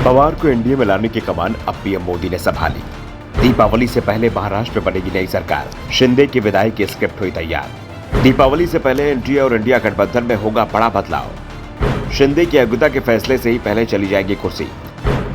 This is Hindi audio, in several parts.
पवार को एनडीए में लाने की कमान अब पीएम मोदी ने संभाली। दीपावली से पहले महाराष्ट्र में बनेगी नई सरकार, शिंदे की विदाई की स्क्रिप्ट हुई तैयार। दीपावली से पहले एनडीए और इंडिया गठबंधन में होगा बड़ा बदलाव। शिंदे की अगुता के फैसले से ही पहले चली जाएगी कुर्सी।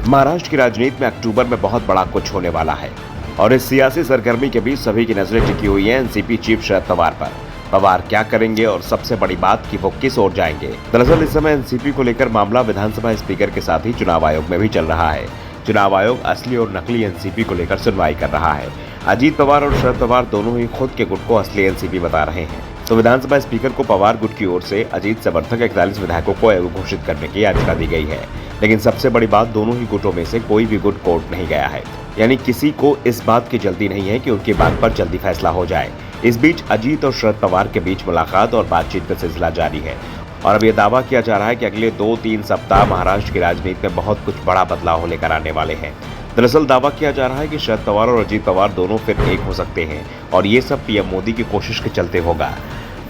महाराष्ट्र की राजनीति में अक्टूबर में बहुत बड़ा कुछ होने वाला है और इस सियासी सरगर्मी के बीच सभी की नजरें टिकी हुई है एनसीपी चीफ शरद पवार पर। पवार क्या करेंगे और सबसे बड़ी बात कि वो किस ओर जाएंगे। दरअसल इस समय एनसीपी को लेकर मामला विधानसभा स्पीकर के साथ ही चुनाव आयोग में भी चल रहा है। चुनाव आयोग असली और नकली एनसीपी को लेकर सुनवाई कर रहा है। अजीत पवार और शरद पवार दोनों ही खुद के गुट को असली एनसीपी बता रहे हैं। तो विधानसभा स्पीकर को पवार गुट की ओर से अजीत समर्थक 41 विधायकों को अयोग्य घोषित करने की याचिका दी गई है। लेकिन सबसे बड़ी बात, दोनों ही गुटों में से कोई भी गुट कोर्ट नहीं गया है, यानी किसी को इस बात की जल्दी नहीं है कि उनकी बात पर जल्दी फैसला हो जाए। इस बीच अजीत और शरद पवार के बीच मुलाकात और बातचीत का सिलसिला जारी है और अब यह दावा किया जा रहा है कि अगले 2-3 सप्ताह महाराष्ट्र की राजनीति में बहुत कुछ बड़ा बदलाव लेकर आने वाले हैं। दरअसल दावा किया जा रहा है कि शरद पवार और अजीत पवार दोनों फिर एक हो सकते हैं और ये सब पीएम मोदी की कोशिश के चलते होगा।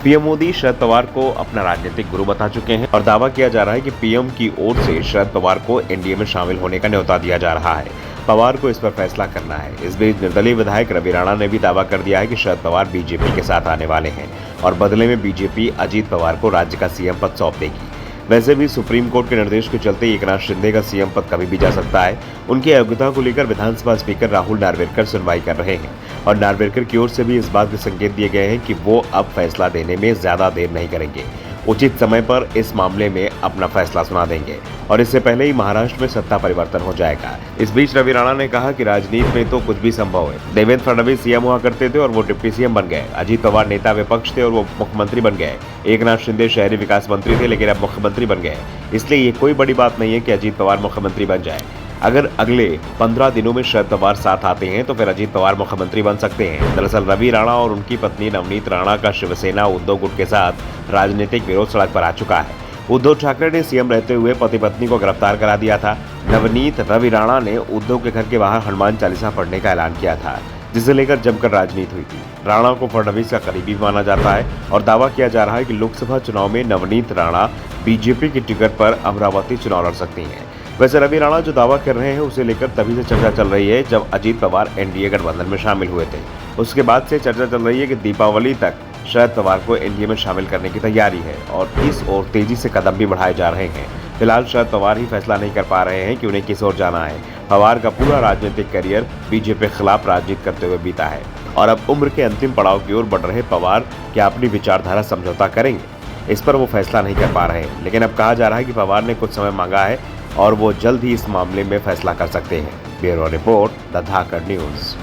पीएम मोदी शरद पवार को अपना राजनीतिक गुरु बता चुके हैं और दावा किया जा रहा है कि पीएम की ओर से शरद पवार को एनडीए में शामिल होने का न्योता दिया जा रहा है। पवार को इस पर फैसला करना है। इस बीच निर्दलीय विधायक रवि राणा ने भी दावा कर दिया है कि शरद पवार बीजेपी के साथ आने वाले हैं और बदले में बीजेपी अजीत पवार को राज्य का सीएम पद सौंप देगी। वैसे भी सुप्रीम कोर्ट के निर्देश के चलते एकनाथ शिंदे का सीएम पद कभी भी जा सकता है। उनकी अयोग्यता को लेकर विधानसभा स्पीकर राहुल नार्वेकर सुनवाई कर रहे हैं और नार्वेकर की ओर से भी इस बात के संकेत दिए गए हैं कि वो अब फैसला देने में ज्यादा देर नहीं करेंगे, उचित समय पर इस मामले में अपना फैसला सुना देंगे और इससे पहले ही महाराष्ट्र में सत्ता परिवर्तन हो जाएगा। इस बीच रवि राणा ने कहा कि राजनीति में तो कुछ भी संभव है। देवेंद्र फडणवीस सीएम हुआ करते थे और वो डिप्टी सीएम बन गए। अजीत पवार नेता विपक्ष थे और वो मुख्यमंत्री बन गए। एकनाथ शिंदे शहरी विकास मंत्री थे लेकिन अब मुख्यमंत्री बन गए। इसलिए ये कोई बड़ी बात नहीं है कि अजीत पवार मुख्यमंत्री बन जाए। अगर अगले 15 दिनों में शरद पवार साथ आते हैं तो फिर अजीत पवार मुख्यमंत्री बन सकते हैं। दरअसल रवि राणा और उनकी पत्नी नवनीत राणा का शिवसेना उद्धव गुट के साथ राजनीतिक विरोध सड़क पर आ चुका है। उद्धव ठाकरे ने सीएम रहते हुए पति पत्नी को गिरफ्तार करा दिया था। नवनीत रवि राणा ने उद्धव के घर के बाहर हनुमान चालीसा पढ़ने का ऐलान किया था, जिसे लेकर जमकर राजनीति हुई थी। राणा को फडणवीस का करीबी माना जाता है और दावा किया जा रहा है कि लोकसभा चुनाव में नवनीत राणा बीजेपी की टिकट पर अमरावती चुनाव लड़ सकती हैं। वैसे रवि राणा जो दावा कर रहे हैं उसे लेकर तभी से चर्चा चल रही है जब अजीत पवार एनडीए गठबंधन में शामिल हुए थे। उसके बाद से चर्चा चल रही है कि दीपावली तक शरद पवार को एनडीए में शामिल करने की तैयारी है और इस ओर तेजी से कदम भी बढ़ाए जा रहे हैं। फिलहाल शरद पवार ही फैसला नहीं कर पा रहे हैं कि उन्हें किस ओर जाना है। पवार का पूरा राजनीतिक करियर बीजेपी के खिलाफ राजनीति करते हुए बीता है और अब उम्र के अंतिम पड़ाव की ओर बढ़ रहे पवार क्या अपनी विचारधारा समझौता करेंगे, इस पर वो फैसला नहीं कर पा रहे हैं। लेकिन अब कहा जा रहा है कि पवार ने कुछ समय मांगा है और वो जल्द ही इस मामले में फैसला कर सकते हैं। Bureau report, the Dhakad news.